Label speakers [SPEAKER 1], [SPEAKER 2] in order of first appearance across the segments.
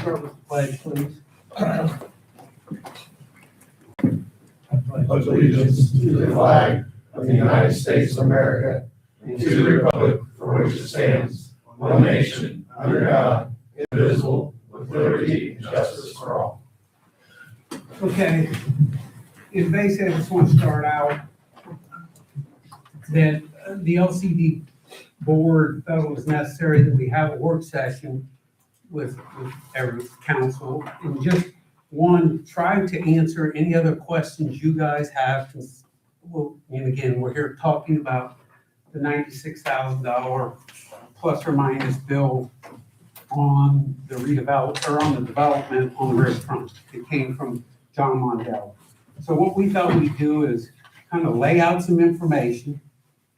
[SPEAKER 1] start with the pledge, please?
[SPEAKER 2] Pledge allegiance to the flag of the United States of America and to the republic for which it stands, one nation, under God, indivisible, with liberty and justice for all.
[SPEAKER 1] Okay, in basic, I just want to start out that the LCD board felt it was necessary that we have a work session with every council and just try to answer any other questions you guys have. And again, we're here talking about the $96,000 plus or minus bill on the on the development on the riverfront. It came from John Mondell. So what we thought we'd do is kind of lay out some information,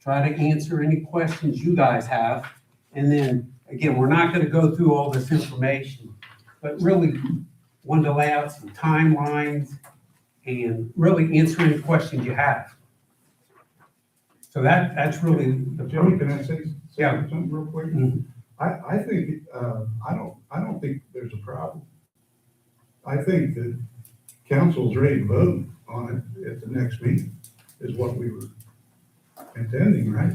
[SPEAKER 1] try to answer any questions you guys have, and then, again, we're not gonna go through all this information, but really wanted to lay out some timelines and really answer any questions you have. So that's really the
[SPEAKER 3] Joey,
[SPEAKER 1] purpose.
[SPEAKER 3] can I say
[SPEAKER 1] Yeah.
[SPEAKER 3] something real quick?
[SPEAKER 1] Mhm.
[SPEAKER 3] I think, I don't think there's a problem. I think that council's ready to vote on it at the next meeting, is what we were intending, right?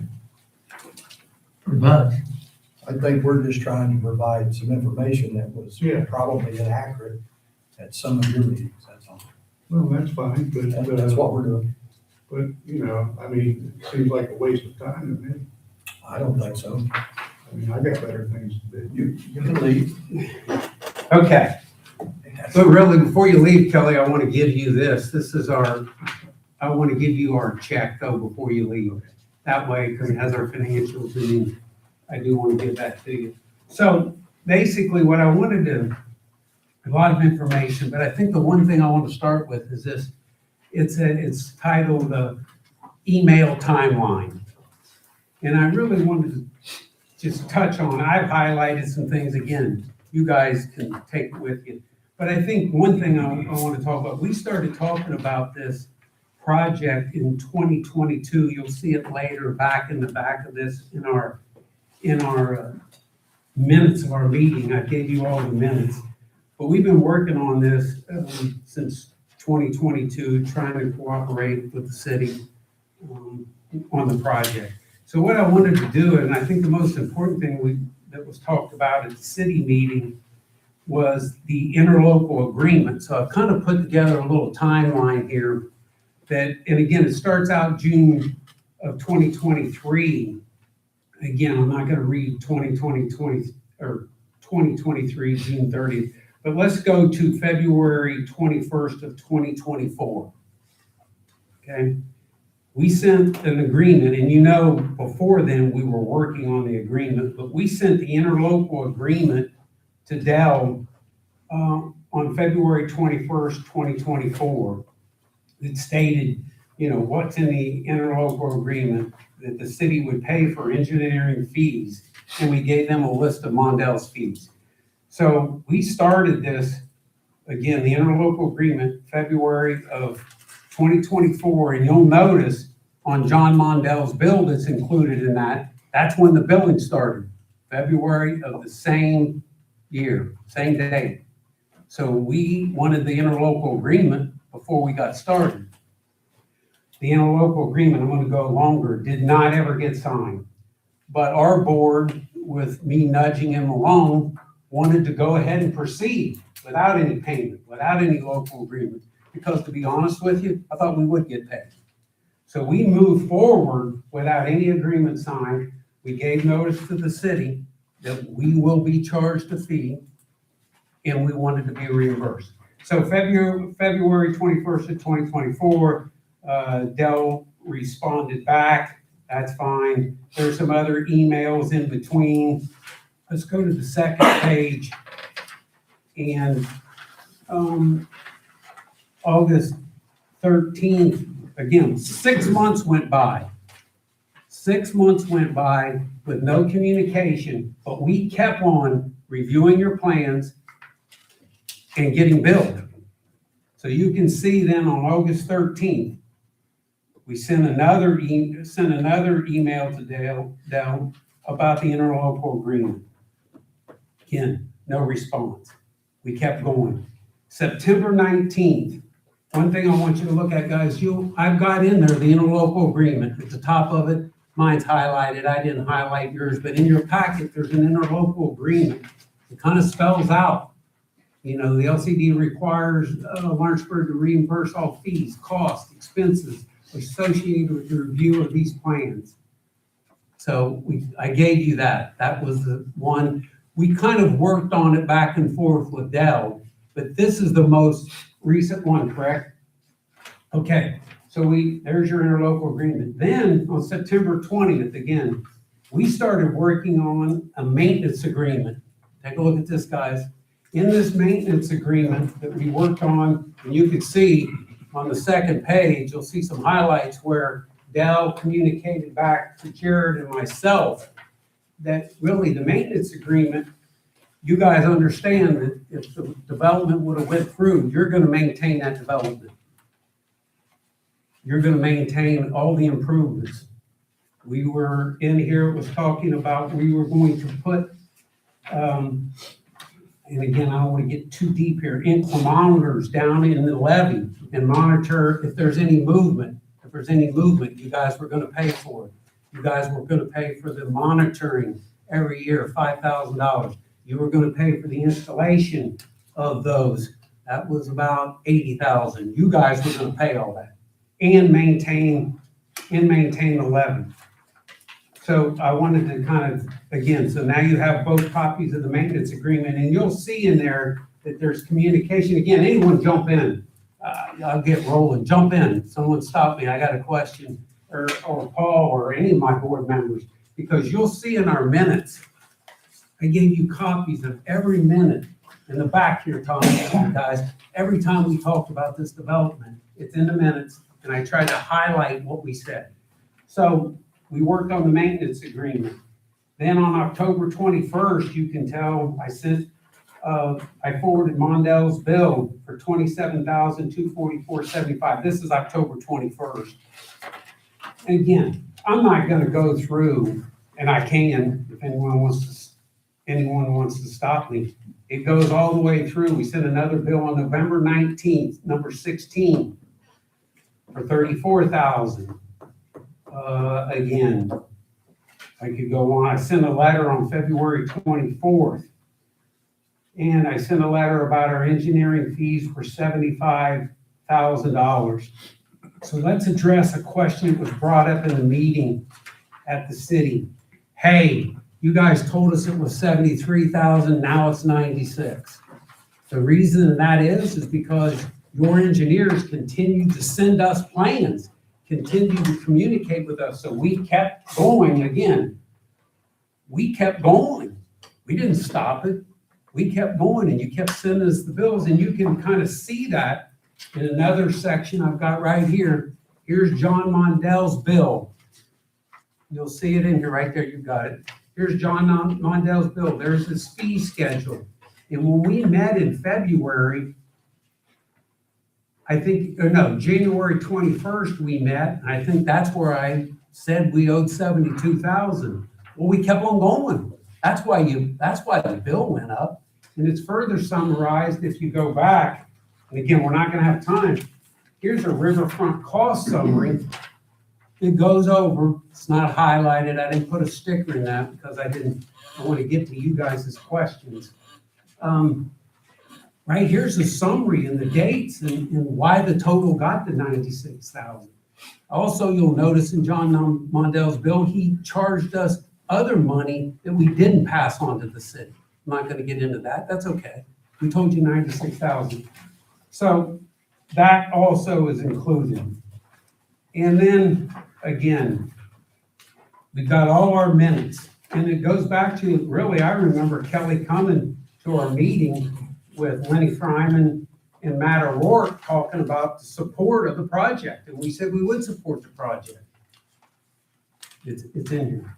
[SPEAKER 4] Pretty much. I think we're just trying to provide some information that was
[SPEAKER 3] Yeah.
[SPEAKER 4] probably inaccurate at some of your meetings, that's all.
[SPEAKER 3] Well, that's fine, but,
[SPEAKER 4] That's what we're doing.
[SPEAKER 3] but, you know, I mean, it seems like a waste of time to me.
[SPEAKER 4] I don't think so.
[SPEAKER 3] I mean, I got better things to do.
[SPEAKER 4] You can leave.
[SPEAKER 1] Okay, so really, before you leave, Kelly, I want to give you this. I want to give you our check though before you leave. That way, because it has our financials and I do want to give that to you. So basically what I wanted to, a lot of information, but I think the one thing I want to start with is this. It's titled Email Timeline. And I really wanted to just touch on, I've highlighted some things again. You guys can take it with you. But I think one thing I want to talk about, we started talking about this project in 2022. You'll see it later back in the back of this in our minutes of our meeting. I gave you all the minutes. But we've been working on this since 2022, trying to cooperate with the city on the project. So what I wanted to do, and I think the most important thing that was talked about at the city meeting was the interlocal agreement. So I've kind of put together a little timeline here that, and again, it starts out June of 2023. Again, I'm not going to read 2023, June 30th, but let's go to February 21st of 2024. Okay. We sent an agreement, and you know, before then we were working on the agreement, but we sent the interlocal agreement to Dell on February 21st, 2024. It stated, you know, what's in the interlocal agreement, that the city would pay for engineering fees, and we gave them a list of Mondell's fees. So we started this, again, the interlocal agreement, February of 2024, and you'll notice on John Mondell's bill that's included in that, that's when the billing started, February of the same year, same day. So we wanted the interlocal agreement before we got started. The interlocal agreement, I'm going to go longer, did not ever get signed. But our board, with me nudging him along, wanted to go ahead and proceed without any payment, without any local agreement. Because to be honest with you, I thought we would get paid. So we moved forward without any agreement signed. We gave notice to the city that we will be charged a fee and we wanted to be reimbursed. So February 21st of 2024, Dell responded back. That's fine. There's some other emails in between. Let's go to the second page. And August 13th, again, 6 months went by. 6 months went by with no communication, but we kept on reviewing your plans and getting billed. So you can see then on August 13th, we sent another email to Dell about the interlocal agreement. Again, no response. We kept going. September 19th, one thing I want you to look at, guys, I've got in there the interlocal agreement at the top of it. Mine's highlighted. I didn't highlight yours, but in your packet, there's an interlocal agreement. It kind of spells out, the LCD requires Lawrenceburg to reimburse all fees, costs, expenses associated with the review of these plans. So I gave you that. That was the one. We kind of worked on it back and forth with Dell, but this is the most recent one, correct? Okay, so there's your interlocal agreement. Then on September 20th, again, we started working on a maintenance agreement. Take a look at this, guys. In this maintenance agreement that we worked on, and you can see on the second page, you'll see some highlights where Dell communicated back to Jared and myself that really the maintenance agreement, you guys understand that if the development would have went through, you're gonna maintain that development. You're gonna maintain all the improvements. We were in here, it was talking about, we were going to put, and again, I don't want to get too deep here, incrementers down in the levee and monitor if there's any movement. If there's any movement, you guys were gonna pay for it. You guys were gonna pay for the monitoring every year, $5,000. You were gonna pay for the installation of those. That was about $80,000. You guys were gonna pay all that and maintain the levee. So I wanted to kind of, again, so now you have both copies of the maintenance agreement, and you'll see in there that there's communication. Again, anyone jump in. I'll get rolling. Jump in. Someone stop me. I got a question, or Paul, or any of my board members, because you'll see in our minutes, I gave you copies of every minute in the back here, Tom, guys. Every time we talked about this development, it's in the minutes, and I tried to highlight what we said. So we worked on the maintenance agreement. Then on October 21st, you can tell I forwarded Mondale's bill for $27,244.75. This is October 21st. And again, I'm not gonna go through, and I can, if anyone wants to stop me. It goes all the way through. We sent another bill on November 19th, number 16, for $34,000. Again, I could go on. I sent a letter on February 24th. And I sent a letter about our engineering fees for $75,000. So let's address a question that was brought up in the meeting at the city. Hey, you guys told us it was 73,000, now it's 96. The reason that is because your engineers continued to send us plans, continued to communicate with us. So we kept going again. We kept going. We didn't stop it. We kept going, and you kept sending us the bills, and you can kind of see that in another section I've got right here. Here's John Mondale's bill. You'll see it in here right there. You got it. Here's John Mondale's bill. There's his fee schedule. And when we met in February, January 21st we met. I think that's where I said we owed $72,000. Well, we kept on going. That's why the bill went up. And it's further summarized if you go back. And again, we're not going to have time. Here's a riverfront cost summary. It goes over. It's not highlighted. I didn't put a sticker in that because I want to get to you guys' questions. Right here's a summary and the dates and why the total got to 96,000. Also, you'll notice in John Mondale's bill, he charged us other money that we didn't pass on to the city. I'm not going to get into that. That's okay. We told you 96,000. So that also is included. And then again, we got all our minutes, and it goes back to, really, I remember Kelly coming to our meeting with Lenny Fryman and Matt O'Rourke talking about the support of the project. And we said we would support the project. It's in here.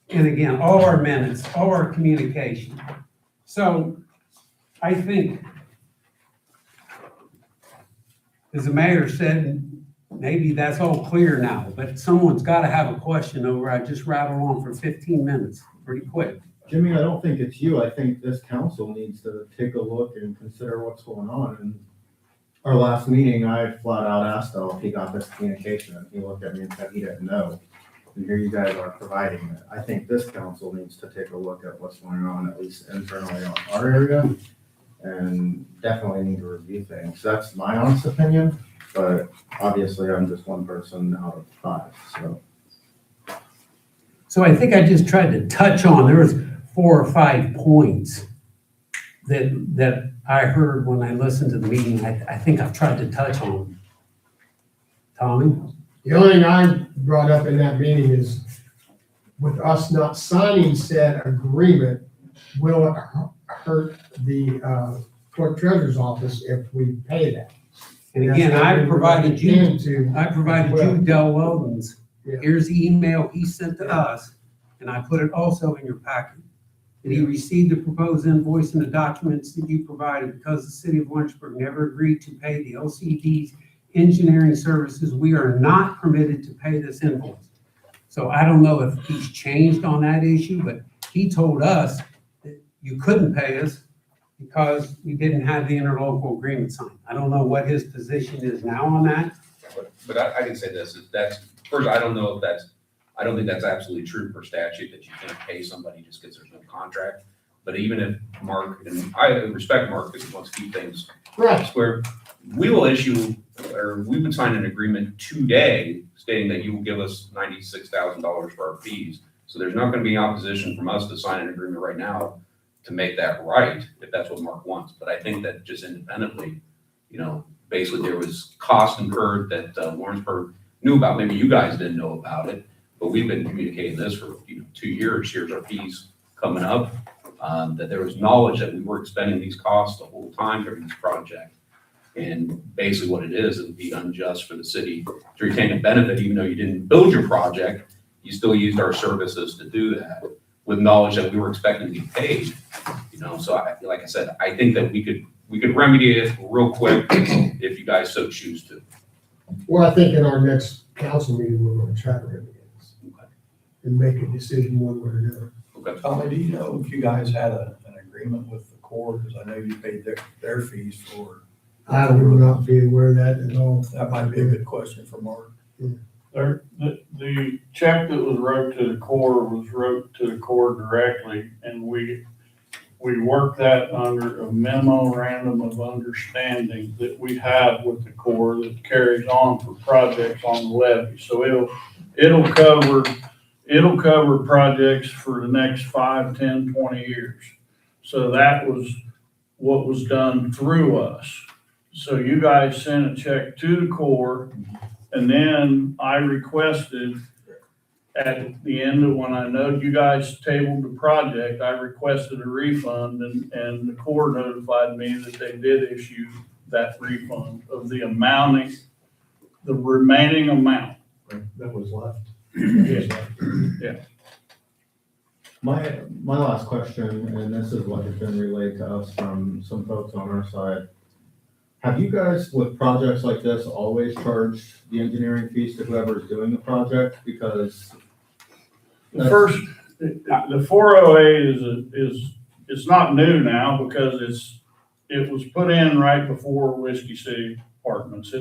[SPEAKER 1] And again, all our minutes, all our communication. So I think, as the mayor said, maybe that's all clear now, but someone's got to have a question over. I just rattled on for 15 minutes, pretty quick.
[SPEAKER 5] Jimmy, I don't think it's you. I think this council needs to take a look and consider what's going on. And our last meeting, I flat out asked Al if he got this communication, and he looked at me and said he didn't know. And here you guys are providing it. I think this council needs to take a look at what's going on, at least internally on our area, and definitely need to review things. That's my honest opinion, but obviously I'm just one person out of 5, so.
[SPEAKER 1] So I think I just tried to touch on, there was 4 or 5 points that I heard when I listened to the meeting. I think I've tried to touch on. Tommy?
[SPEAKER 6] The only thing I brought up in that meeting is with us not signing said agreement, will it hurt the clerk treasurer's office if we pay that?
[SPEAKER 1] And again, I provided you,
[SPEAKER 6] Well.
[SPEAKER 1] Del Weldon's.
[SPEAKER 6] Yeah.
[SPEAKER 1] Here's the email he sent to us, and I put it also in your packet. That he received the proposed invoice and the documents that you provided because the city of Lawrenceburg never agreed to pay the LCD's engineering services. We are not permitted to pay this invoice. So I don't know if he's changed on that issue, but he told us that you couldn't pay us because we didn't have the interlocal agreement signed. I don't know what his position is now on that.
[SPEAKER 7] But I can say this, is that's, first, I don't know if that's, I don't think that's absolutely true per statute, that you can't pay somebody just because there's no contract. But even if Mark, and I respect Mark because he wants to keep things
[SPEAKER 6] Right.
[SPEAKER 7] square, we will issue, or we would sign an agreement today stating that you will give us $96,000 for our fees. So there's not gonna be opposition from us to sign an agreement right now to make that right, if that's what Mark wants. But I think that just independently, you know, basically there was cost incurred that Lawrenceburg knew about. Maybe you guys didn't know about it, but we've been communicating this for 2 years. Here's our fees coming up. That there was knowledge that we were expending these costs the whole time during this project. And basically what it would be unjust for the city to retain a benefit, even though you didn't build your project, you still used our services to do that with knowledge that we were expecting to be paid. So like I said, I think that we could remedy it real quick if you guys so choose to.
[SPEAKER 6] Well, I think in our next council meeting, we're gonna try to remedy this and make a decision one way or another.
[SPEAKER 7] Okay.
[SPEAKER 4] Tommy, do you know if you guys had an agreement with the Corps? Because I know you paid their fees for.
[SPEAKER 6] I would not be aware of that at all.
[SPEAKER 4] That might be a good question for Mark.
[SPEAKER 8] The check that was wrote to the Corps was wrote to the Corps directly, and we worked that under a memorandum of understanding that we have with the Corps that carries on for projects on the levee. So it'll cover projects for the next 5, 10, 20 years. So that was what was done through us. So you guys sent a check to the Corps, and then I requested at the end of when I know you guys tabled the project, I requested a refund, and the Corps notified me that they did issue that refund of the remaining amount.
[SPEAKER 3] That was left.
[SPEAKER 8] Yeah.
[SPEAKER 5] My last question, and this is what has been relayed to us from some folks on our side. Have you guys, with projects like this, always charged the engineering fees to whoever's doing the project? Because
[SPEAKER 8] The first, the 408 it's not new now because it was put in right before Whiskey City Apartments.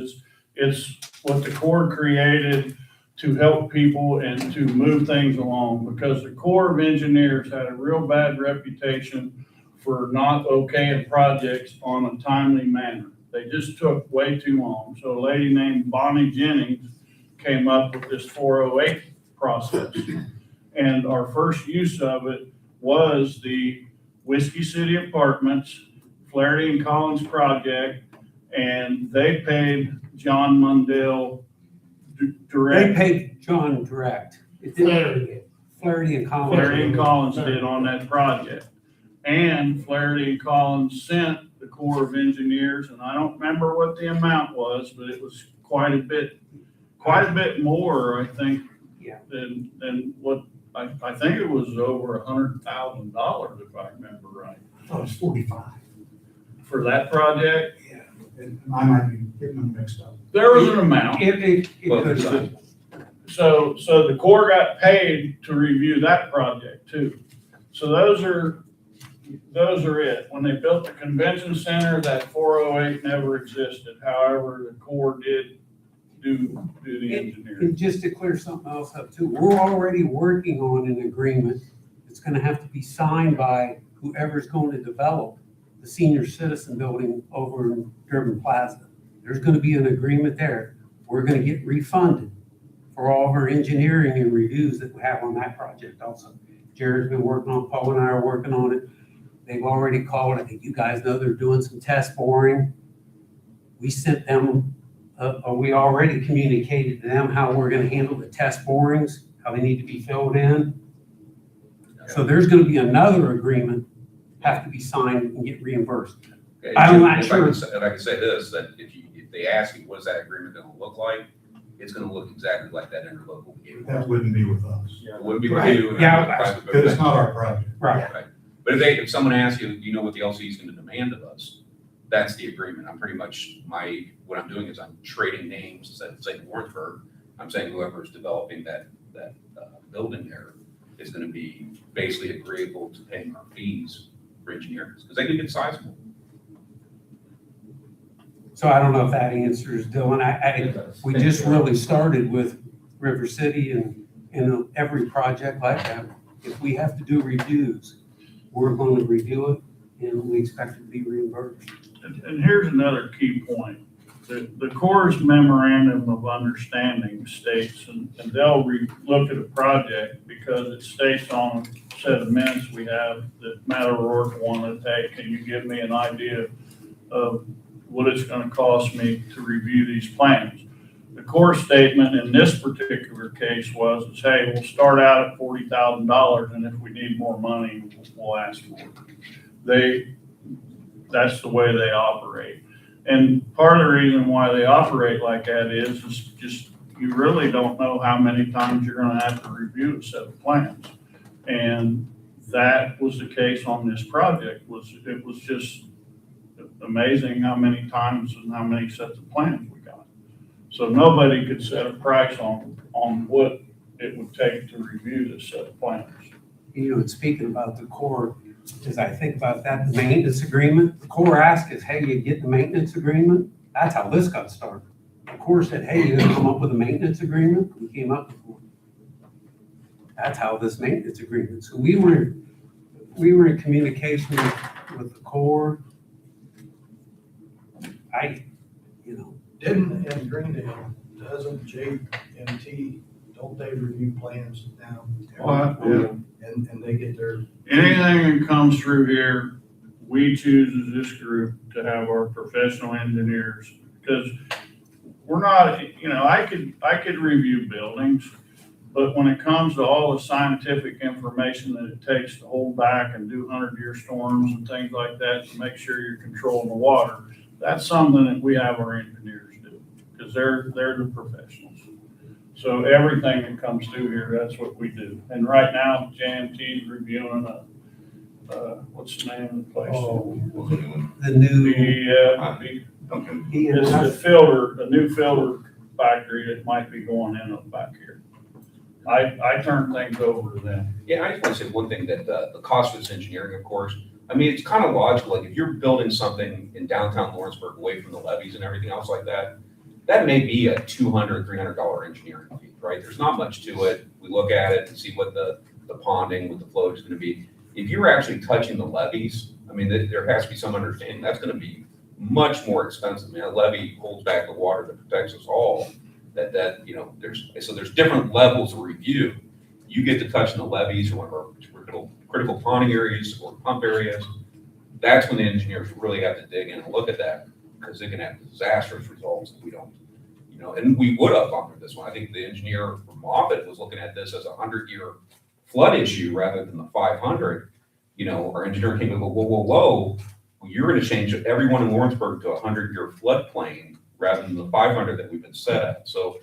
[SPEAKER 8] It's what the Corps created to help people and to move things along, because the Corps of Engineers had a real bad reputation for not okaying projects on a timely manner. They just took way too long. So a lady named Bonnie Jennings came up with this 408 process. And our first use of it was the Whiskey City Apartments, Flaherty and Collins project, and they paid John Mundell direct.
[SPEAKER 1] They paid John direct. It didn't- Flaherty and Collins.
[SPEAKER 8] Flaherty and Collins did on that project. And Flaherty and Collins sent the Corps of Engineers, and I don't remember what the amount was, but it was quite a bit more, I think,
[SPEAKER 1] Yeah.
[SPEAKER 8] than what, I think it was over $100,000, if I remember right,
[SPEAKER 3] I thought it was 45.
[SPEAKER 8] for that project.
[SPEAKER 3] Yeah. And I might be getting them mixed up.
[SPEAKER 8] There was an amount.
[SPEAKER 1] It
[SPEAKER 7] Well,
[SPEAKER 1] could-
[SPEAKER 8] So the Corps got paid to review that project too. So those are it. When they built the convention center, that 408 never existed. However, the Corps did do the engineering.
[SPEAKER 1] And just to clear something else up too, we're already working on an agreement. It's gonna have to be signed by whoever's going to develop the senior citizen building over in Durban Plaza. There's gonna be an agreement there. We're gonna get refunded for all of our engineering and reviews that we have on that project also. Jared's been working on, Paul and I are working on it. They've already called, I think you guys know they're doing some test boring. We sent them, we already communicated to them how we're gonna handle the test borings, how they need to be filled in. So there's gonna be another agreement, have to be signed and get reimbursed.
[SPEAKER 7] Okay,
[SPEAKER 1] I'm not
[SPEAKER 7] if I
[SPEAKER 1] sure.
[SPEAKER 7] if I can say this, that if they ask you, what's that agreement gonna look like? It's gonna look exactly like that interlocal we gave.
[SPEAKER 3] That wouldn't be with us,
[SPEAKER 7] It wouldn't be with
[SPEAKER 1] Right.
[SPEAKER 7] you.
[SPEAKER 1] Yeah.
[SPEAKER 3] because it's not our project.
[SPEAKER 1] Right.
[SPEAKER 7] But if someone asks you, do you know what the LC is gonna demand of us? That's the agreement. I'm pretty much, what I'm doing is I'm trading names instead of saying Lawrenceburg. I'm saying whoever's developing that building there is gonna be basically agreeable to paying our fees for engineers, because they can get sizable.
[SPEAKER 1] So I don't know if that answers Dylan. We just really started with River City and every project like that. If we have to do reviews, we're going to review it and we expect to be reimbursed.
[SPEAKER 8] And here's another key point. The Corps' memorandum of understanding states, and they'll look at a project because it states on a set of minutes we have that Matt O'Rourke wanted, hey, can you give me an idea of what it's gonna cost me to review these plans? The Corps statement in this particular case is, hey, we'll start out at $40,000, and if we need more money, we'll ask for it. That's the way they operate. And part of the reason why they operate like that is just, you really don't know how many times you're gonna have to review a set of plans. And that was the case on this project, it was just amazing how many times and how many sets of plans we got. So nobody could set a price on what it would take to review this set of plans.
[SPEAKER 1] You know, and speaking about the Corps, as I think about that, the maintenance agreement, the Corps asked us, hey, you get the maintenance agreement? That's how this got started. The Corps said, hey, you gonna come up with a maintenance agreement? We came up with one. That's how this maintenance agreement. So we were in communication with the Corps.
[SPEAKER 4] Didn't in Greendale, doesn't JMT, don't they review plans now? And they get their.
[SPEAKER 8] Anything that comes through here, we choose as this group to have our professional engineers, because we're not, I could review buildings, but when it comes to all the scientific information that it takes to hold back and do 100-year storms and things like that to make sure you're controlling the water, that's something that we have our engineers do, because they're the professionals. So everything that comes through here, that's what we do. And right now, JMT's reviewing what's the name of the place?
[SPEAKER 1] The new.
[SPEAKER 8] It's the new filter factory that might be going in up back here. I turn things over to them.
[SPEAKER 7] Yeah, I just want to say one thing, that the cost of this engineering, of course, I mean, it's kind of logical, like if you're building something in downtown Lawrenceburg away from the levees and everything else like that, that may be a $200, $300 engineering fee, right? There's not much to it. We look at it and see what the ponding, what the flow is gonna be. If you're actually touching the levees, I mean, there has to be some understanding, that's gonna be much more expensive. I mean, a levee holds back the water that protects us all, there's different levels of review. You get to touching the levees or one of our critical ponding areas or pump areas. That's when the engineers really have to dig in and look at that, because they can have disastrous results if we don't, and we would have under this one. I think the engineer from Moffett was looking at this as a 100-year flood issue rather than the 500. Our engineer came and go, whoa, well, you're going to change everyone in Lawrenceburg to a 100-year floodplain rather than the 500 that we've been set at. So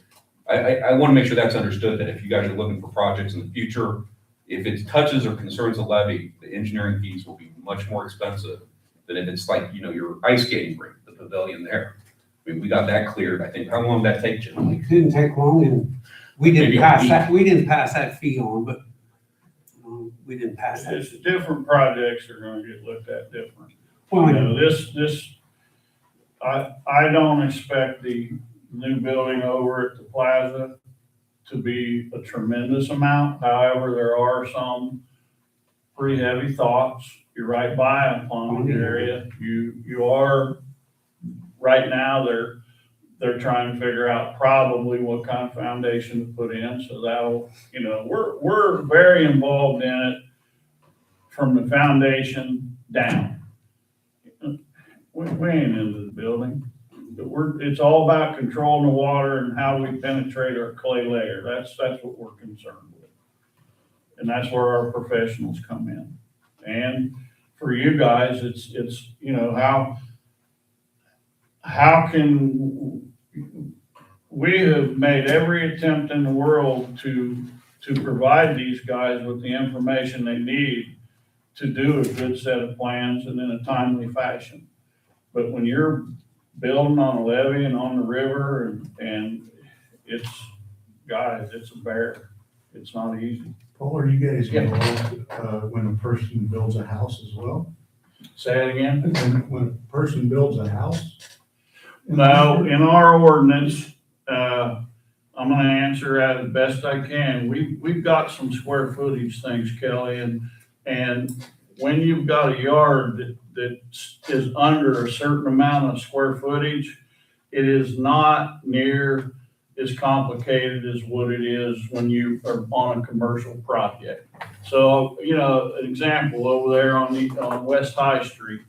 [SPEAKER 7] I want to make sure that's understood, that if you guys are looking for projects in the future, if it touches or concerns a levee, the engineering fees will be much more expensive than if it's like, your ice skating rink, the pavilion there. I mean, we got that cleared. I think, how long did that take, Jim?
[SPEAKER 1] It didn't take long, and we didn't
[SPEAKER 7] Maybe a
[SPEAKER 1] pass
[SPEAKER 7] week.
[SPEAKER 1] that, we didn't pass that fee on, but we didn't pass that.
[SPEAKER 8] It's different projects are gonna get looked at different.
[SPEAKER 1] Well,
[SPEAKER 8] You know, I don't expect the new building over at the plaza to be a tremendous amount. However, there are some pretty heavy thoughts. You're right by upon the area. You are, right now, they're trying to figure out probably what kind of foundation to put in. So that'll, you know, we're very involved in it from the foundation down. We ain't into the building. It's all about controlling the water and how we penetrate our clay layer. That's what we're concerned with. And that's where our professionals come in. And for you guys, it's, you know, how can, we have made every attempt in the world to provide these guys with the information they need to do a good set of plans and in a timely fashion. But when you're building on a levee and on the river and it's, guys, it's a bear. It's not easy.
[SPEAKER 3] Paul, are you guys involved, when a person builds a house as well?
[SPEAKER 8] Say it again?
[SPEAKER 3] When a person builds a house?
[SPEAKER 8] No, in our ordinance, I'm gonna answer as best I can. We've got some square footage things, Kelly, and when you've got a yard that is under a certain amount of square footage, it is not near as complicated as what it is when you are on a commercial project. So, you know, an example over there on West High Street,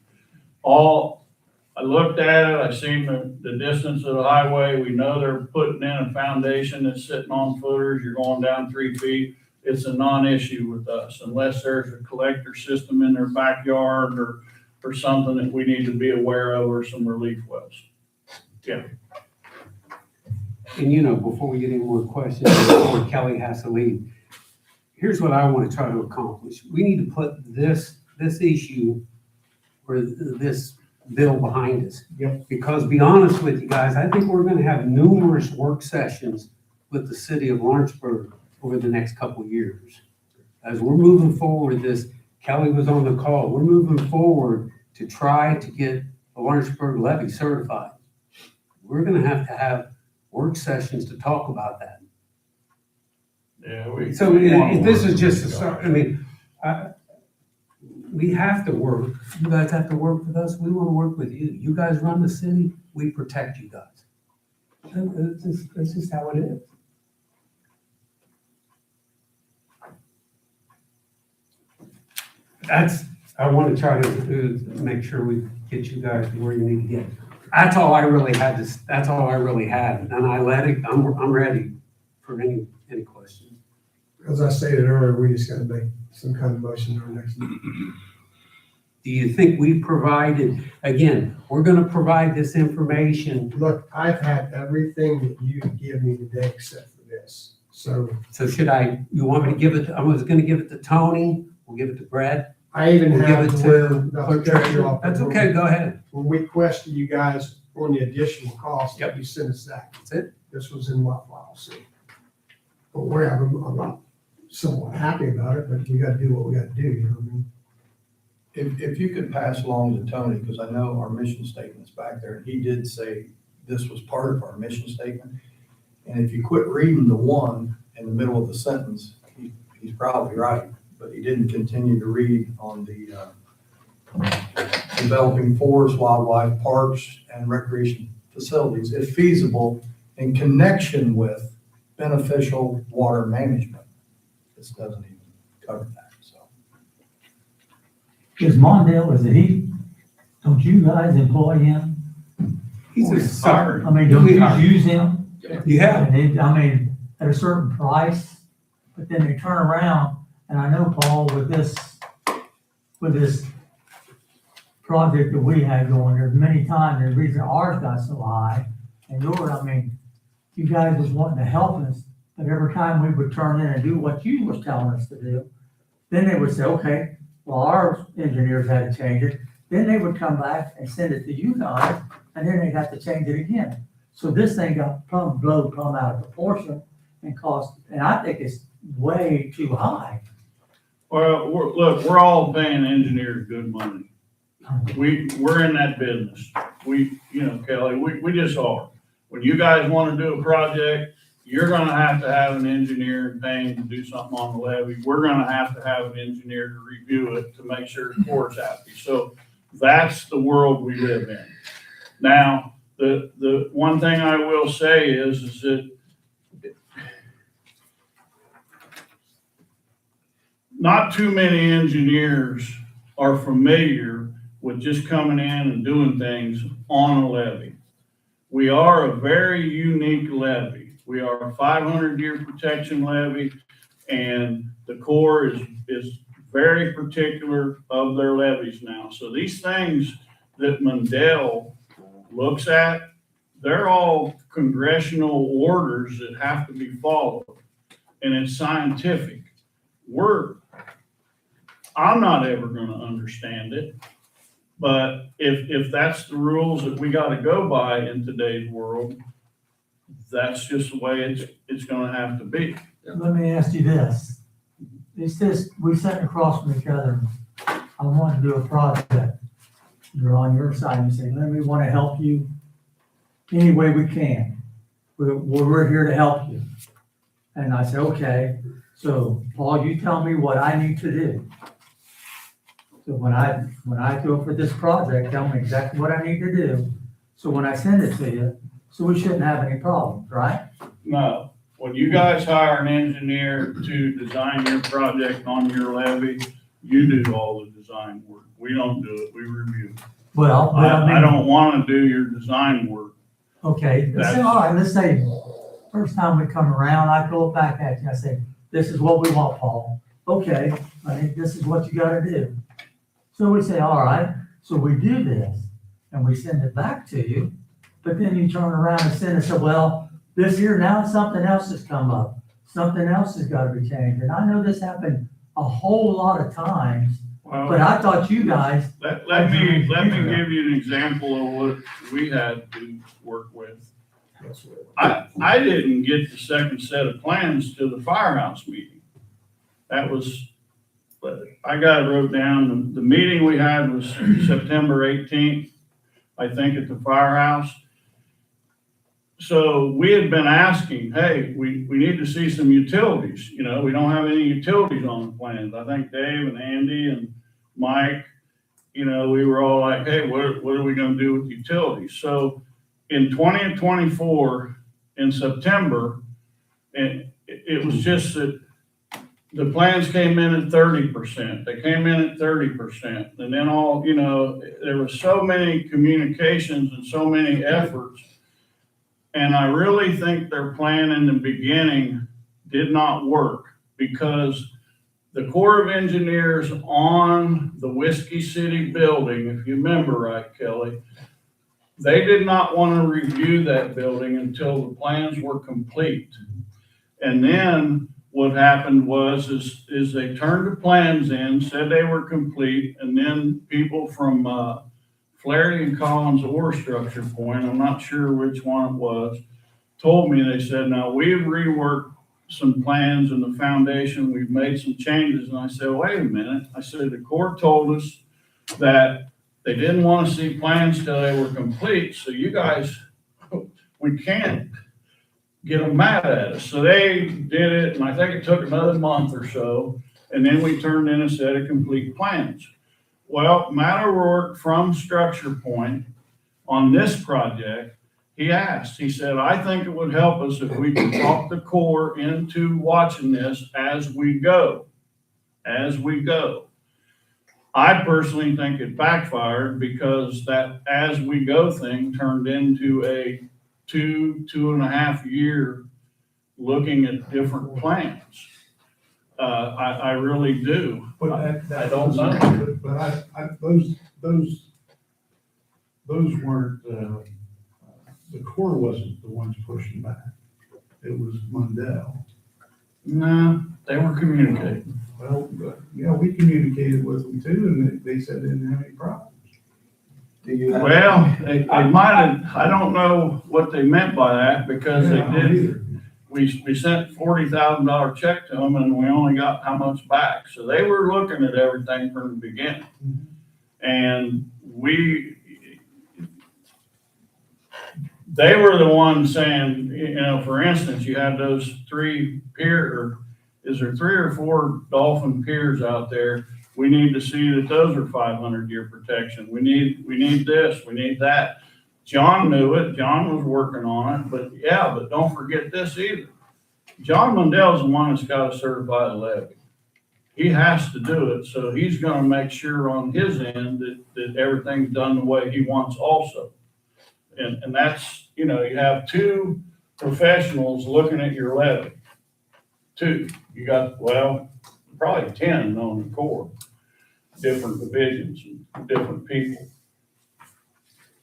[SPEAKER 8] I looked at it, I seen the distance of the highway. We know they're putting in a foundation that's sitting on footers. You're going down 3 feet. It's a non-issue with us unless there's a collector system in their backyard or something that we need to be aware of or some relief wells. Yeah.
[SPEAKER 1] And you know, before we get any more questions, before Kelly has to leave, here's what I want to try to accomplish. We need to put this issue or this bill behind us.
[SPEAKER 3] Yep.
[SPEAKER 1] Because be honest with you guys, I think we're gonna have numerous work sessions with the city of Lawrenceburg over the next couple of years. As we're moving forward, Kelly was on the call, we're moving forward to try to get the Lawrenceburg levy certified. We're gonna have to have work sessions to talk about that.
[SPEAKER 8] Yeah.
[SPEAKER 1] So if this is just a start, I mean, we have to work. You guys have to work with us. We want to work with you. You guys run the city, we protect you guys. That's just how it is. I want to try to make sure we get you guys where you need to get. That's all I really had and I let it, I'm ready for any questions.
[SPEAKER 6] As I stated earlier, we just gotta make some kind of motion in our next meeting.
[SPEAKER 1] Do you think we provided, again, we're gonna provide this information.
[SPEAKER 6] Look, I've had everything that you give me today except for this. So
[SPEAKER 1] So you want me to give it, I was gonna give it to Tony, we'll give it to Brett.
[SPEAKER 6] I even
[SPEAKER 1] We'll
[SPEAKER 6] have
[SPEAKER 1] give it
[SPEAKER 6] where
[SPEAKER 1] to
[SPEAKER 6] the
[SPEAKER 1] clerk
[SPEAKER 6] treasurer
[SPEAKER 1] treasurer.
[SPEAKER 6] office-
[SPEAKER 1] That's okay, go ahead.
[SPEAKER 6] When we question you guys on the additional cost,
[SPEAKER 1] Yep.
[SPEAKER 6] you sent us that.
[SPEAKER 1] That's it.
[SPEAKER 6] This was in my file, so. But I'm not somewhat happy about it, but we gotta do what we gotta do, you know what I mean?
[SPEAKER 4] If you could pass along to Tony, because I know our mission statement's back there, and he did say this was part of our mission statement. And if you quit reading the one in the middle of the sentence, he's probably right, but he didn't continue to read on the developing forest, wildlife, parks, and recreation facilities, if feasible, in connection with beneficial water management. This doesn't even cover that, so.
[SPEAKER 9] Is Mondale, don't you guys employ him?
[SPEAKER 1] He's a star.
[SPEAKER 9] I mean, don't
[SPEAKER 1] We
[SPEAKER 9] you
[SPEAKER 1] are.
[SPEAKER 9] use him?
[SPEAKER 1] Yeah,
[SPEAKER 9] And at a certain price, but then they turn around, and I know, Paul, with this project that we had going, there's many times, the reason ours got so high, and yours, you guys was wanting to help us, but every time we would turn in and do what you was telling us to do, then they would say, okay, well, our engineers had to change it. Then they would come back and send it to you guys, and then they'd have to change it again. So this thing got blown out of proportion and cost, and I think it's way too high.
[SPEAKER 8] Well, look, we're all paying engineers good money. We're in that business. Kelly, we just are. When you guys want to do a project, you're gonna have to have an engineer paying to do something on the levee. We're gonna have to have an engineer to review it to make sure the Corps is happy. So that's the world we live in. Now, the one thing I will say is that not too many engineers are familiar with just coming in and doing things on a levee. We are a very unique levee. We are a 500-year protection levee, and the Corps is very particular of their levees now. So these things that Mundell looks at, they're all congressional orders that have to be followed, and it's scientific. I'm not ever gonna understand it, but if that's the rules that we gotta go by in today's world, that's just the way it's gonna have to be.
[SPEAKER 9] Let me ask you this. It's this, we sat across from each other. I want to do a project. You're on your side. You say, we want to help you any way we can. We're here to help you. And I said, okay. So Paul, you tell me what I need to do. So when I go for this project, tell me exactly what I need to do. So when I send it to you, so we shouldn't have any problems, right?
[SPEAKER 8] No, when you guys hire an engineer to design your project on your levee, you do all the design work. We don't do it, we review.
[SPEAKER 9] Well, but I mean.
[SPEAKER 8] I don't wanna do your design work.
[SPEAKER 9] Okay, let's say, all right, let's say, first time we come around, I throw it back at you, I say, this is what we want, Paul. Okay, I think this is what you gotta do. So we say, all right, so we do this, and we send it back to you, but then you turn around and send us, well, this here, now something else has come up. Something else has gotta be changed, and I know this happened a whole lot of times,
[SPEAKER 8] Well,
[SPEAKER 9] but I thought you guys,
[SPEAKER 8] let me give you an example of what we had to work with. I didn't get the second set of plans to the firehouse meeting. That was, I got it wrote down, the meeting we had was September 18th, I think, at the firehouse. So we had been asking, hey, we need to see some utilities, we don't have any utilities on the plans. I think Dave and Andy and Mike, we were all like, hey, what are we gonna do with utilities? So in 2024, in September, it was just that the plans came in at 30%. They came in at 30%. And then there was so many communications and so many efforts. And I really think their plan in the beginning did not work because the Corps of Engineers on the Whiskey City building, if you remember right, Kelly, they did not want to review that building until the plans were complete. And then what happened was they turned the plans in, said they were complete, and then people from Flaherty and Collins Ore Structure Point, I'm not sure which one it was, told me, they said, now we've reworked some plans in the foundation, we've made some changes. And I said, wait a minute. I said, the Corps told us that they didn't want to see plans till they were complete. So you guys, we can't get them mad at us. So they did it, and I think it took another month or so. And then we turned in a set of complete plans. Well, Matt O'Rourke from Structure Point on this project, he asked, he said, I think it would help us if we could talk the Corps into watching this as we go. I personally think it backfired because that as we go thing turned into a 2.5 year looking at different plans. I really do.
[SPEAKER 3] But
[SPEAKER 8] I don't know.
[SPEAKER 3] But those weren't, the Corps wasn't the ones pushing back. It was Mundell.
[SPEAKER 8] No, they were communicating.
[SPEAKER 3] Well, we communicated with them too, and they said they didn't have any problems.
[SPEAKER 8] Well, they might have, I don't know what they meant by that because they
[SPEAKER 3] Yeah, I don't
[SPEAKER 8] did.
[SPEAKER 3] either.
[SPEAKER 8] we sent $40,000 check to them and we only got how much back. So they were looking at everything from the beginning. And they were the ones saying, you know, for instance, you had those is there 3 or 4 dolphin piers out there? We need to see that those are 500-year protection. We need this, we need that. John knew it, John was working on it, but don't forget this either. John Mundell's the one that's got to certify the levy. He has to do it, so he's gonna make sure on his end that everything's done the way he wants also. And that's, you know, you have 2 professionals looking at your levy. 2, you got, well, probably 10 on the Corps, different divisions, and different people.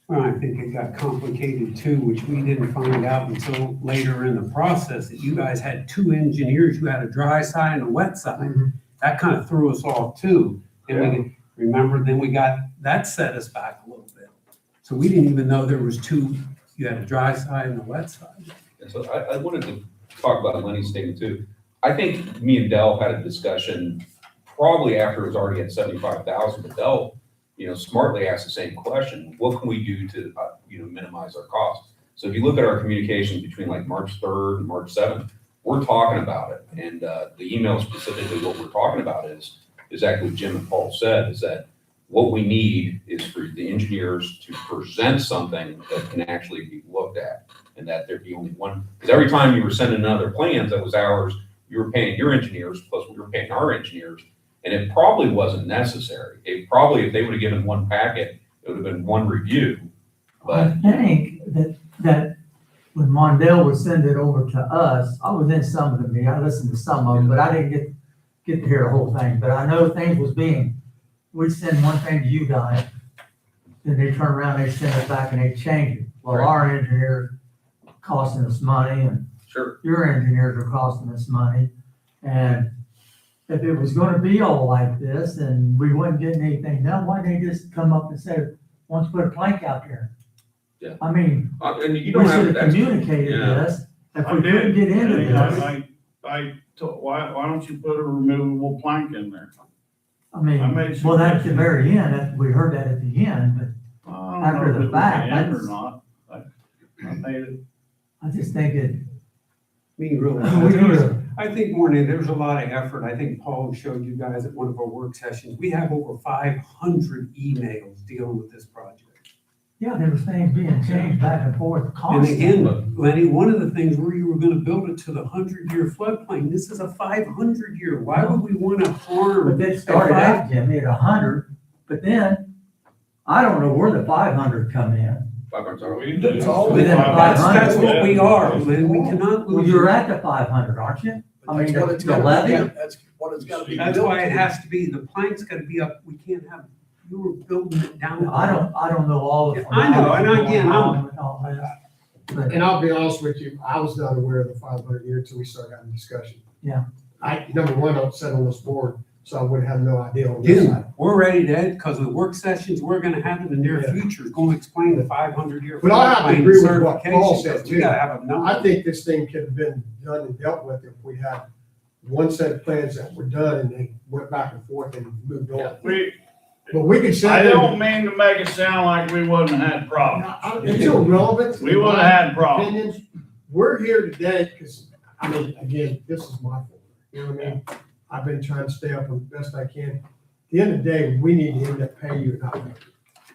[SPEAKER 1] Well, I think it got complicated too, which we didn't find out until later in the process, that you guys had 2 engineers, you had a dry side and a wet side. That kind of threw us off too. And we remember, then we got, that set us back a little bit. So we didn't even know there was 2, you had a dry side and a wet side.
[SPEAKER 7] And so I wanted to talk about Lenny's statement too. I think me and Dell had a discussion probably after it was already at 75,000, but Dell, you know, smartly asked the same question: what can we do to, you know, minimize our costs? So if you look at our communications between like March 3rd and March 7th, we're talking about it. And the email specifically, what we're talking about is exactly what Jim and Paul said, is that what we need is for the engineers to present something that can actually be looked at, and that there be only one. Because every time you were sending other plans that was ours, you were paying your engineers, plus we were paying our engineers. And it probably wasn't necessary. It probably, if they would have given one packet, it would have been one review.
[SPEAKER 9] I
[SPEAKER 7] But
[SPEAKER 9] think that when Mondale would send it over to us, I was in some of the meetings, I listened to some of them, but I didn't get to hear the whole thing. But I know things was we'd send one thing to you guys, then they turn around, they send it back and they change it. Well,
[SPEAKER 7] Right.
[SPEAKER 9] our engineers costing us money and
[SPEAKER 7] sure,
[SPEAKER 9] your engineers are costing us money. And if it was gonna be all like this and we wasn't getting anything done, why didn't they just come up and say, why don't you put a plank out there?
[SPEAKER 7] Yeah.
[SPEAKER 9] I mean,
[SPEAKER 7] and you
[SPEAKER 9] we
[SPEAKER 7] don't have
[SPEAKER 9] should have
[SPEAKER 7] that's-
[SPEAKER 9] communicated
[SPEAKER 7] yeah.
[SPEAKER 9] this. If
[SPEAKER 8] I
[SPEAKER 9] we couldn't
[SPEAKER 8] did.
[SPEAKER 9] get into this,
[SPEAKER 8] Why don't you put a removable plank in there?
[SPEAKER 9] I mean,
[SPEAKER 8] I made
[SPEAKER 9] well, that's the
[SPEAKER 8] suggestions.
[SPEAKER 9] very end, we heard that at the end, but
[SPEAKER 8] I don't
[SPEAKER 9] After
[SPEAKER 8] know
[SPEAKER 9] the
[SPEAKER 8] if it was
[SPEAKER 9] fact,
[SPEAKER 8] the end or
[SPEAKER 9] that's-
[SPEAKER 8] not. I made it.
[SPEAKER 9] I just think it,
[SPEAKER 1] I mean, really,
[SPEAKER 9] we need to,
[SPEAKER 1] I think more than, there's a lot of effort. I think Paul showed you guys at one of our work sessions, we have over 500 emails dealing with this project.
[SPEAKER 9] yeah, there was things being changed back and forth
[SPEAKER 1] And
[SPEAKER 9] constantly.
[SPEAKER 1] again, Lenny, one of the things where you were gonna build it to the 100-year floodplain, this is a 500-year. Why would we wanna harm?
[SPEAKER 9] But they started out, Jimmy, at 100, but then, I don't know where the 500 come in.
[SPEAKER 7] 500, sorry.
[SPEAKER 8] It's
[SPEAKER 9] all within
[SPEAKER 1] That's
[SPEAKER 9] 500.
[SPEAKER 1] what we are, Lynn. We cannot
[SPEAKER 9] Well,
[SPEAKER 1] lose.
[SPEAKER 9] you're at the 500, aren't you? I mean,
[SPEAKER 4] That's what it's
[SPEAKER 9] the
[SPEAKER 4] gotta
[SPEAKER 9] levy?
[SPEAKER 4] be. That's what it's gotta be.
[SPEAKER 1] That's
[SPEAKER 4] built
[SPEAKER 1] why it
[SPEAKER 4] to.
[SPEAKER 1] has to be, the plank's gotta be up. We can't have, you were building it down.
[SPEAKER 9] I don't know all the.
[SPEAKER 1] Yeah, I know, and again, I'm-
[SPEAKER 9] and all that. But
[SPEAKER 6] And I'll be honest with you, I was not aware of the 500-year until we started having discussion.
[SPEAKER 9] Yeah.
[SPEAKER 6] Number one, I don't sit on this board, so I would have no idea on this
[SPEAKER 1] Again,
[SPEAKER 6] side.
[SPEAKER 1] we're ready to, because of the work sessions we're gonna have in the near
[SPEAKER 6] Yeah.
[SPEAKER 1] future is gonna explain the 500-year.
[SPEAKER 6] But I have to
[SPEAKER 1] floodplain
[SPEAKER 6] agree with what Paul
[SPEAKER 1] certification,
[SPEAKER 6] said,
[SPEAKER 1] because we
[SPEAKER 6] too.
[SPEAKER 1] gotta have a number.
[SPEAKER 6] I think this thing could have been done and dealt with if we had one set of plans that were done and they went back and forth and moved on. But we could
[SPEAKER 8] I
[SPEAKER 6] say.
[SPEAKER 8] don't mean to make it sound like we wouldn't have had problems.
[SPEAKER 6] It's irrelevant.
[SPEAKER 8] We would have had problems.
[SPEAKER 6] Opinions. We're here today because, I mean, again, this is my fault. You know what I mean? I've been trying to stay up as best I can. At the end of the day, we need to end up paying you or not paying you.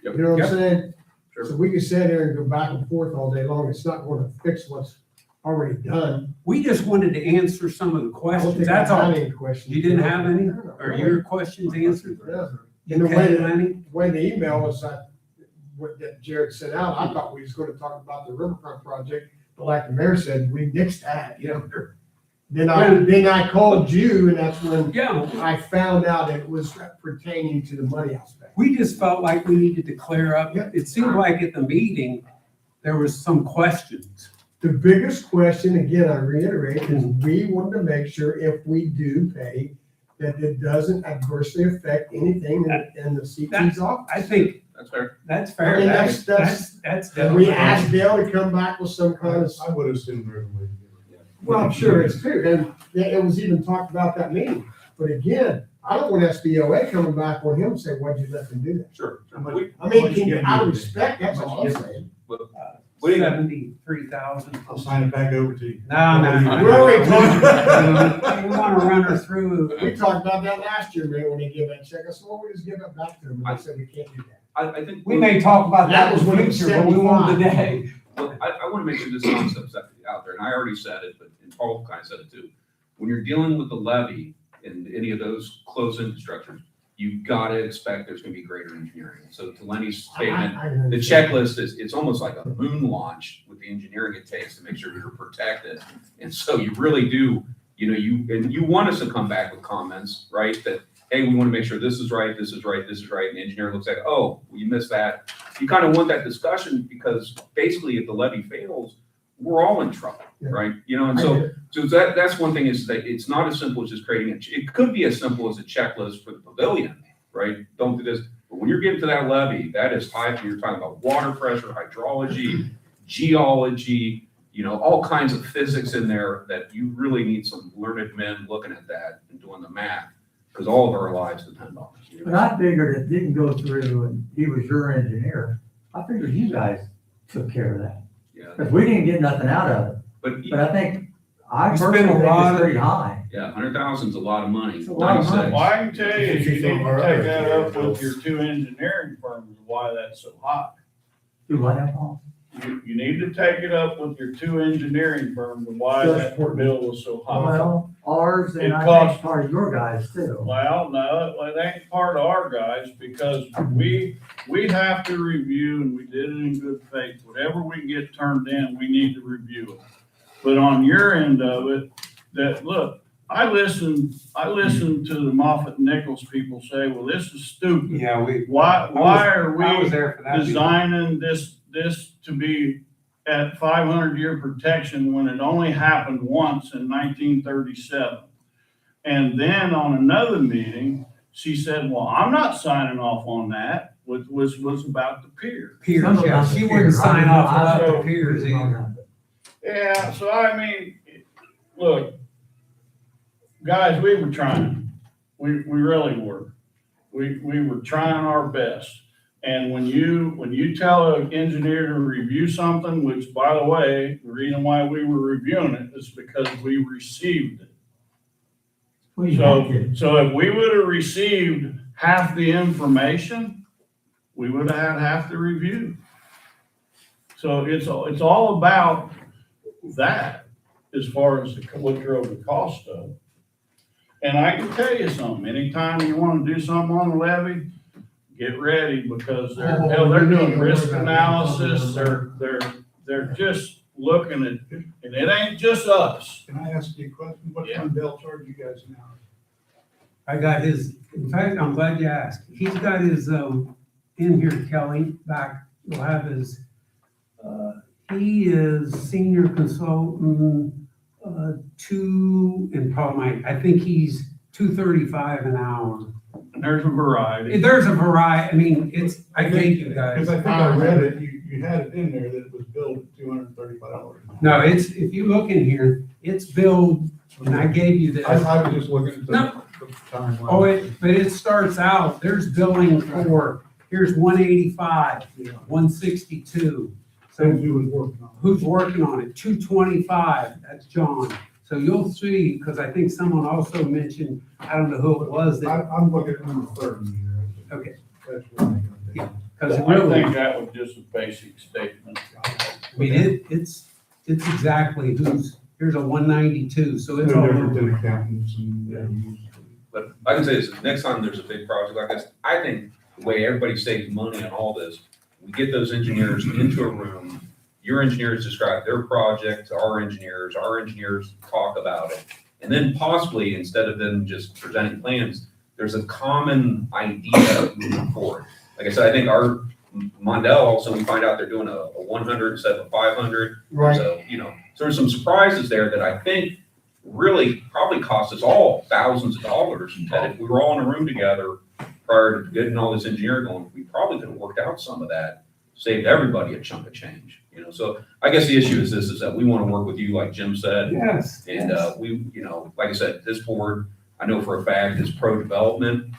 [SPEAKER 7] Yep.
[SPEAKER 6] You know what
[SPEAKER 7] Yep.
[SPEAKER 6] I'm saying?
[SPEAKER 7] Sure.
[SPEAKER 6] So we can sit here and go back and forth all day long. It's not going to fix what's already done.
[SPEAKER 1] We just wanted to answer some of the
[SPEAKER 6] I don't
[SPEAKER 1] questions,
[SPEAKER 6] think I
[SPEAKER 1] that's
[SPEAKER 6] had
[SPEAKER 1] all.
[SPEAKER 6] any questions.
[SPEAKER 1] You didn't have any?
[SPEAKER 6] No.
[SPEAKER 1] Are your questions answered?
[SPEAKER 6] Yeah. And the
[SPEAKER 1] Okay,
[SPEAKER 6] way,
[SPEAKER 1] Lenny?
[SPEAKER 6] the way the email was, that Jared sent out, I thought we was gonna talk about the riverfront project, but like the mayor said, we nixed that, you know. Then I called you, and that's when
[SPEAKER 1] Yeah,
[SPEAKER 6] I found out it was pertaining to the money aspect.
[SPEAKER 1] we just felt like we needed to clear up.
[SPEAKER 6] Yep.
[SPEAKER 1] It seemed like at the meeting, there was some questions.
[SPEAKER 6] The biggest question, again, I reiterate, is we want to make sure if we do pay, that it doesn't adversely affect anything in the CT's office.
[SPEAKER 1] I think
[SPEAKER 7] That's fair.
[SPEAKER 1] that's fair.
[SPEAKER 6] I mean,
[SPEAKER 1] That's
[SPEAKER 6] And
[SPEAKER 1] definitely.
[SPEAKER 6] we asked Dale to come back with some kind of,
[SPEAKER 3] I would assume there's a way to do it.
[SPEAKER 6] Well, I'm sure it's true, and it was even talked about that meeting. But again, I don't want SBOA coming back on him and say, why'd you let them do that?
[SPEAKER 7] Sure.
[SPEAKER 3] How much-
[SPEAKER 7] We-
[SPEAKER 6] I mean, out of respect, that's all I'm saying.
[SPEAKER 7] What do you got?
[SPEAKER 1] 73,000.
[SPEAKER 3] I'll sign it back over to you.
[SPEAKER 1] No, no.
[SPEAKER 6] We already talked,
[SPEAKER 1] We want to run her through.
[SPEAKER 6] we talked about that last year, man, when they gave that check. I said, well, we just give it back to them, and they said, we can't do that.
[SPEAKER 7] I think.
[SPEAKER 1] We may talk about that
[SPEAKER 6] That was
[SPEAKER 1] in
[SPEAKER 6] when
[SPEAKER 1] the
[SPEAKER 6] it was
[SPEAKER 1] future, but we won't
[SPEAKER 6] 75.
[SPEAKER 7] Well,
[SPEAKER 1] today.
[SPEAKER 7] I want to make sure this concept's out there, and I already said it, but and Paul kind of said it too. When you're dealing with the levee and any of those closed infrastructures, you've got to expect there's going to be greater engineering. So to Lenny's statement, the checklist is, it's almost like a moon launch with the engineering it takes to make sure you're protected. And so you really do, you want us to come back with comments, right? That, hey, we want to make sure this is right, this is right, this is right. And the engineer looks like, oh, well, you missed that. You kind of want that discussion because basically if the levee fails, we're all in trouble,
[SPEAKER 6] Yeah.
[SPEAKER 7] right? And so that's one thing is that it's not as simple as just creating it could be as simple as a checklist for the pavilion, right? Don't do this. But when you're getting to that levee, that is type, you're talking about water pressure, hydrology, geology, all kinds of physics in there that you really need some learned men looking at that and doing the math, because all of our lives depend on it.
[SPEAKER 9] But I figured it didn't go through and he was your engineer. I figured you guys took care of that.
[SPEAKER 7] Yeah,
[SPEAKER 9] Because we didn't get nothing out of it.
[SPEAKER 7] but
[SPEAKER 9] But I think, I
[SPEAKER 1] We spent
[SPEAKER 9] personally
[SPEAKER 1] a
[SPEAKER 9] think
[SPEAKER 1] lot
[SPEAKER 9] it's
[SPEAKER 1] of-
[SPEAKER 9] pretty high.
[SPEAKER 7] yeah, 100,000 is a lot of money.
[SPEAKER 9] It's a lot of money.
[SPEAKER 7] 96.
[SPEAKER 8] Well, I can tell you, you need to take that up with your two engineering firms, why that's so high.
[SPEAKER 9] Do what now, Paul?
[SPEAKER 8] You need to take it up with your two engineering firms, and why that bill was so high.
[SPEAKER 9] Well, ours
[SPEAKER 8] It
[SPEAKER 9] and I
[SPEAKER 8] costs-
[SPEAKER 9] think part of your guys too.
[SPEAKER 8] Well, no, it ain't part of our guys, because we have to review, and we did it in good faith. Whatever we get turned in, we need to review it. But on your end of it, look, I listened to the Moffett Nichols people say, well, this is stupid.
[SPEAKER 1] Yeah,
[SPEAKER 8] Why are
[SPEAKER 1] I was
[SPEAKER 8] we
[SPEAKER 1] there for that. meeting.
[SPEAKER 8] designing this to be at 500-year protection when it only happened once in 1937? And then on another meeting, she said, well, I'm not signing off on that, which was about the pier.
[SPEAKER 1] Piers,
[SPEAKER 9] Some of
[SPEAKER 1] yeah,
[SPEAKER 9] us
[SPEAKER 1] she
[SPEAKER 9] are
[SPEAKER 1] wouldn't
[SPEAKER 9] piers.
[SPEAKER 1] sign off
[SPEAKER 9] I
[SPEAKER 1] about
[SPEAKER 8] know.
[SPEAKER 1] the piers either.
[SPEAKER 8] Yeah, so I mean, look, guys, we were trying. We really were. We were trying our best. And when you tell an engineer to review something, which by the way, the reason why we were reviewing it is because we received it.
[SPEAKER 9] Well, you have to.
[SPEAKER 8] So if we would have received half the information, we would have had half the review. So it's all about that as far as what drove the cost of. And I can tell you something, anytime you want to do something on the levee, get ready, because they're doing risk analysis, they're just looking at, and it ain't just us.
[SPEAKER 3] Can I ask you a question? What
[SPEAKER 8] Yeah.
[SPEAKER 3] kind of bill charge you guys now?
[SPEAKER 1] I got his, in fact, I'm glad you asked. He's got his, in here, Kelly, back, you'll have his, he is senior consultant, and probably, I think he's $235 an hour.
[SPEAKER 8] And there's a variety.
[SPEAKER 1] There's a variety, I mean, I thank you guys.
[SPEAKER 3] Because I think I read it, you had it in there that it was billed at $235.
[SPEAKER 1] No, if you look in here, it's billed, and I gave you this.
[SPEAKER 3] I was just looking at the
[SPEAKER 1] No.
[SPEAKER 3] timeline.
[SPEAKER 1] Oh, but it starts out, there's billing for, here's 185, 162.
[SPEAKER 3] So
[SPEAKER 1] So
[SPEAKER 3] who was working on it?
[SPEAKER 1] who's working on it? 225, that's John. So you'll see, because I think someone also mentioned, I don't know who it was, that,
[SPEAKER 3] I'm looking at number 30 here.
[SPEAKER 1] Okay.
[SPEAKER 3] That's what I got there.
[SPEAKER 1] Yeah. because
[SPEAKER 8] I
[SPEAKER 1] really,
[SPEAKER 8] think that was just a basic statement.
[SPEAKER 1] I mean, it's exactly here's a 192, so it's
[SPEAKER 3] No
[SPEAKER 1] all
[SPEAKER 3] different
[SPEAKER 1] over.
[SPEAKER 3] than accountants and.
[SPEAKER 7] But I can say this, next time there's a big project like this, I think the way everybody saves money on all this, we get those engineers into a room, your engineers describe their project to our engineers talk about it. And then possibly, instead of them just presenting plans, there's a common idea moving forward. Like I said, I think our Mondell also, we find out they're doing a 100 instead of a 500.
[SPEAKER 6] Right.
[SPEAKER 7] So, so there's some surprises there that I think really probably cost us all thousands of dollars. That if we were all in a room together prior to getting all this engineering going, we probably could have worked out some of that saved everybody a chunk of change, you know? So I guess the issue is this, is that we want to work with you, like Jim said.
[SPEAKER 1] Yes.
[SPEAKER 7] And, we, you know, like I said, this board, I know for a fact is pro-development.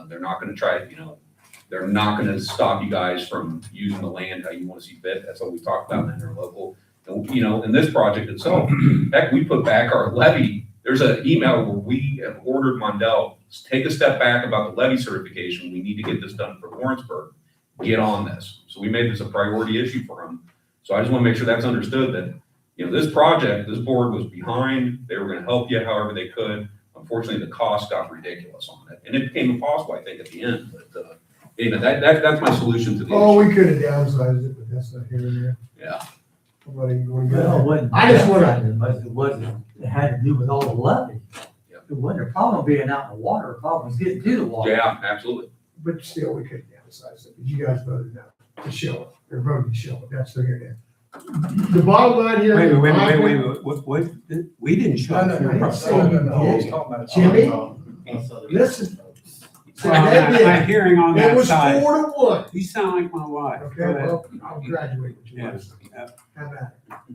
[SPEAKER 7] They're not gonna try, you know, they're not gonna stop you guys from using the land how you wanna see fit. That's what we talked about in our local. And, you know, in this project itself, heck, we put back our levy. There's an email where we have ordered Mondell, take a step back about the levy certification. We need to get this done for Lawrenceburg. Get on this. So we made this a priority issue for them. So I just wanna make sure that's understood that, you know, this project, this board was behind. They were gonna help you however they could. Unfortunately, the cost got ridiculous on it, and it became impossible, I think, at the end, but, anyway, that's my solution to the
[SPEAKER 6] Oh,
[SPEAKER 7] issue.
[SPEAKER 6] we could have downsized it, but that's not here and there.
[SPEAKER 7] Yeah.
[SPEAKER 6] Nobody going to
[SPEAKER 9] Well, it
[SPEAKER 6] go.
[SPEAKER 9] wasn't.
[SPEAKER 6] I just wanna-
[SPEAKER 9] It wasn't, it had to do with all the levee.
[SPEAKER 7] Yeah.
[SPEAKER 9] It wasn't a problem being out in the water, the problem was getting to the water.
[SPEAKER 7] Yeah, absolutely.
[SPEAKER 6] But still, we could have downsized it, but you guys voted no to show it, or voted to show it, that's the here there. The bottom line here.
[SPEAKER 1] What, we didn't show.
[SPEAKER 6] No, no,
[SPEAKER 1] it.
[SPEAKER 6] no,
[SPEAKER 4] He's talking about.
[SPEAKER 6] Jimmy? Listen.
[SPEAKER 1] Well, I'm hearing on
[SPEAKER 6] It
[SPEAKER 1] that
[SPEAKER 6] was
[SPEAKER 1] side.
[SPEAKER 6] 4-1.
[SPEAKER 1] You sound like my wife.
[SPEAKER 6] Okay,
[SPEAKER 1] Go ahead.
[SPEAKER 6] well, I'll graduate with you.
[SPEAKER 1] Yes.
[SPEAKER 6] How about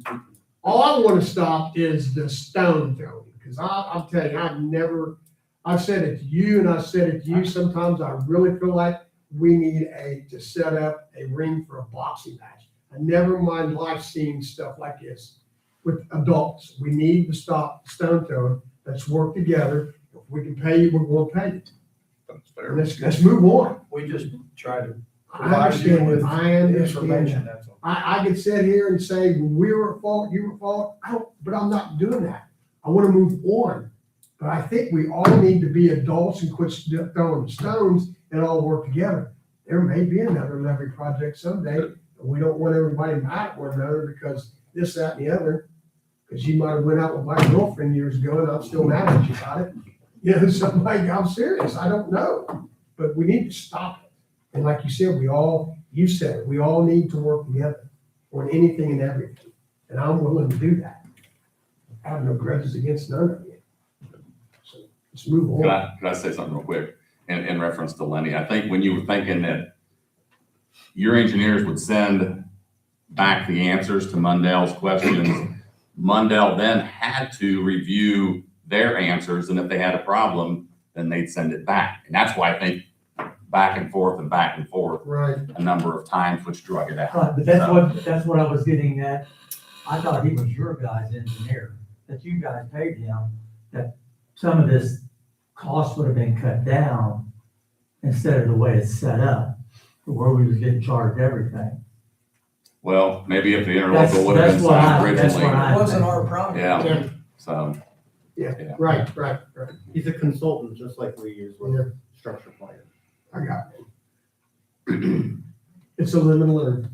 [SPEAKER 6] it? All I want to stop is the stone throwing, because I'll tell you, I've said it to you and I've said it to you, sometimes I really feel like we need to set up a ring for a boxing match. I never mind life seeing stuff like this with adults. We need to stop stone throwing. Let's work together. If we can pay you, we're going to pay you.
[SPEAKER 7] That's fair.
[SPEAKER 6] And let's move on.
[SPEAKER 4] We just try to
[SPEAKER 6] I
[SPEAKER 4] provide you
[SPEAKER 6] understand,
[SPEAKER 4] with
[SPEAKER 6] I understand
[SPEAKER 4] information,
[SPEAKER 6] that.
[SPEAKER 4] that's all.
[SPEAKER 6] I could sit here and say, we were at fault, you were at fault. But I'm not doing that. I want to move on. But I think we all need to be adults and quit throwing stones and all work together. There may be another levy project someday. We don't want everybody mad at one another because this, that, and the other. Because you might have went out with my girlfriend years ago and I'm still mad at you about it. You know, somebody, I'm serious, I don't know. But we need to stop it. And like you said, you said it, we all need to work together on anything and everything. And I'm willing to do that. I have no grudges against none of you. So let's move on.
[SPEAKER 10] Can I say something real quick in reference to Lenny? I think when you were thinking that your engineers would send back the answers to Mundell's questions, Mundell then had to review their answers, and if they had a problem, then they'd send it back. And that's why I think back and forth
[SPEAKER 6] Right.
[SPEAKER 10] a number of times, which drug it out.
[SPEAKER 9] But that's what I was getting at. I thought he was your guy's engineer, that you guys paid him, that some of this cost would have been cut down instead of the way it's set up, where we was getting charged everything.
[SPEAKER 10] Well, maybe if the
[SPEAKER 9] That's-
[SPEAKER 10] interlocal would have been
[SPEAKER 9] that's what
[SPEAKER 10] signed
[SPEAKER 9] that's what
[SPEAKER 10] originally.
[SPEAKER 9] I
[SPEAKER 4] It wasn't
[SPEAKER 9] think.
[SPEAKER 4] our problem.
[SPEAKER 10] Yeah, so.
[SPEAKER 6] Yeah, right.
[SPEAKER 5] He's a consultant, just like we use
[SPEAKER 6] Yeah.
[SPEAKER 5] with structure plan.
[SPEAKER 6] I got it. It's a live and learn.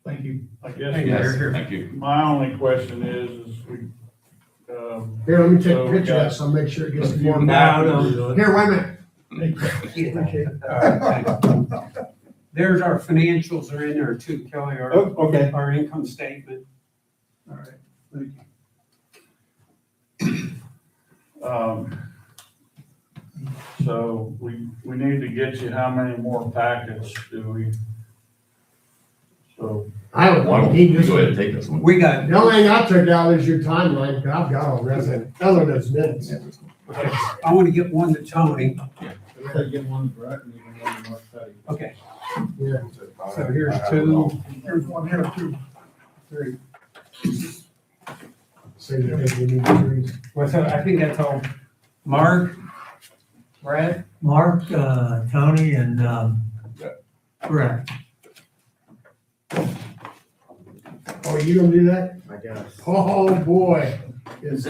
[SPEAKER 8] Thank you. I guess
[SPEAKER 10] Yes, thank you.
[SPEAKER 8] my only question is we,
[SPEAKER 6] Here, let me take
[SPEAKER 8] So
[SPEAKER 6] a
[SPEAKER 8] we
[SPEAKER 6] picture of
[SPEAKER 8] got
[SPEAKER 6] this, I'll make sure it gets.
[SPEAKER 8] a few
[SPEAKER 6] more.
[SPEAKER 8] copies of it.
[SPEAKER 6] Here, wait a minute.
[SPEAKER 1] There's our financials are in there too, Kelly,
[SPEAKER 3] Okay.
[SPEAKER 1] our income statement.
[SPEAKER 8] All right, thank you. So we need to get you, how many more packets do we? So,
[SPEAKER 6] I don't
[SPEAKER 10] Why
[SPEAKER 6] know.
[SPEAKER 10] don't
[SPEAKER 6] He
[SPEAKER 10] you
[SPEAKER 6] just-
[SPEAKER 10] go ahead and take this one?
[SPEAKER 1] We got,
[SPEAKER 6] The only thing I took out is your timeline, because I've got all that, other those minutes.
[SPEAKER 1] I want to get one to Tony.
[SPEAKER 5] So get one to Brett and you can one to Mark Petty.
[SPEAKER 1] Okay,
[SPEAKER 6] Yeah.
[SPEAKER 1] so here's two.
[SPEAKER 3] Here's one, here, two.
[SPEAKER 6] Three. So you think we need threes.
[SPEAKER 1] Well, so I think that's all. Mark, Brad,
[SPEAKER 9] Mark, Tony, and, Brett.
[SPEAKER 6] Oh, you gonna do that?
[SPEAKER 5] I guess.
[SPEAKER 6] Oh, boy. Yes.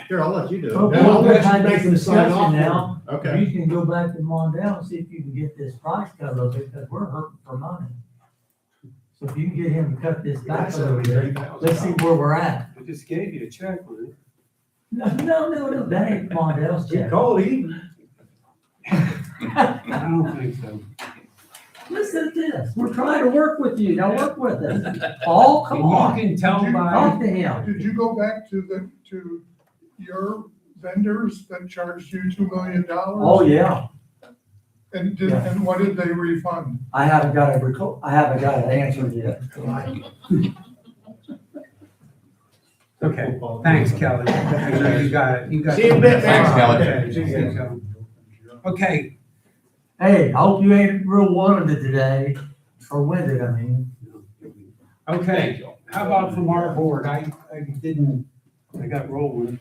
[SPEAKER 5] Here, I'll let you do it.
[SPEAKER 9] Okay,
[SPEAKER 6] Now, I'll
[SPEAKER 9] we've
[SPEAKER 6] let you
[SPEAKER 9] had
[SPEAKER 6] make
[SPEAKER 9] this
[SPEAKER 6] them sign
[SPEAKER 9] discussion
[SPEAKER 6] off.
[SPEAKER 9] now.
[SPEAKER 5] Okay.
[SPEAKER 9] You can go back to Mondale and see if you can get this price cut a little bit, because we're hurting for money. So if you can get him to cut this back a little bit, let's see where we're at.
[SPEAKER 1] I just gave you a check on it.
[SPEAKER 9] No, that ain't Mondale's check.
[SPEAKER 4] Call even.
[SPEAKER 1] I don't think so.
[SPEAKER 9] Listen to this, we're trying to work with you, now work with us. Paul, come
[SPEAKER 1] And you
[SPEAKER 9] on,
[SPEAKER 1] can tell by,
[SPEAKER 9] talk to him.
[SPEAKER 3] Did you go back to your vendors that charged you $2 million?
[SPEAKER 9] Oh, yeah.
[SPEAKER 3] And what did they refund?
[SPEAKER 9] I haven't got an answer yet.
[SPEAKER 1] Okay, thanks, Kelly. I know you got it. You got
[SPEAKER 6] See you in a bit,
[SPEAKER 10] Thanks, Kelly.
[SPEAKER 1] Okay, see you, Kelly. Okay,
[SPEAKER 9] Hey, I hope you ain't real winded today, or winded, I mean.
[SPEAKER 1] okay. How about from our board? I got rolling.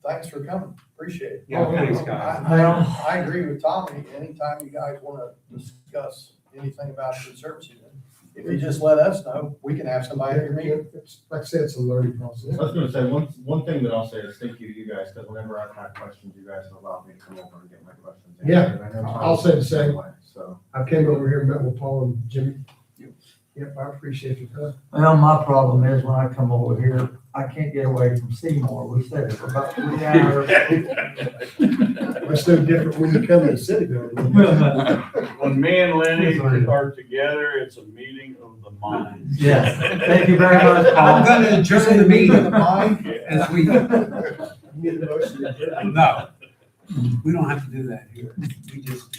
[SPEAKER 4] Thanks for coming, appreciate it.
[SPEAKER 1] Yeah, thanks, guys.
[SPEAKER 4] I agree with Tommy, anytime you guys wanna discuss anything about food services, if you just let us know, we can have somebody at your meeting.
[SPEAKER 6] Like I said, it's a learning process.
[SPEAKER 5] I was gonna say, one thing that I'll say is thank you to you guys, because whenever I've had questions, you guys have allowed me to come over and get my questions answered.
[SPEAKER 6] Yeah,
[SPEAKER 5] And I know
[SPEAKER 6] I'll say the same.
[SPEAKER 5] way, So.
[SPEAKER 6] I came over here and met with Paul and Jimmy. Yep, I appreciate your time.
[SPEAKER 9] Well, my problem is when I come over here, I can't get away from Seymour. We said it for about 3 hours.
[SPEAKER 6] It's no different when you come to the city building.
[SPEAKER 8] When me and Lenny are together, it's a meeting of the minds.
[SPEAKER 9] Yes, thank you very much,
[SPEAKER 1] I'm
[SPEAKER 9] Paul.
[SPEAKER 1] gonna adjourn the meeting as we,
[SPEAKER 6] Need a motion to adjourn.
[SPEAKER 1] no, we don't have to do that here. We just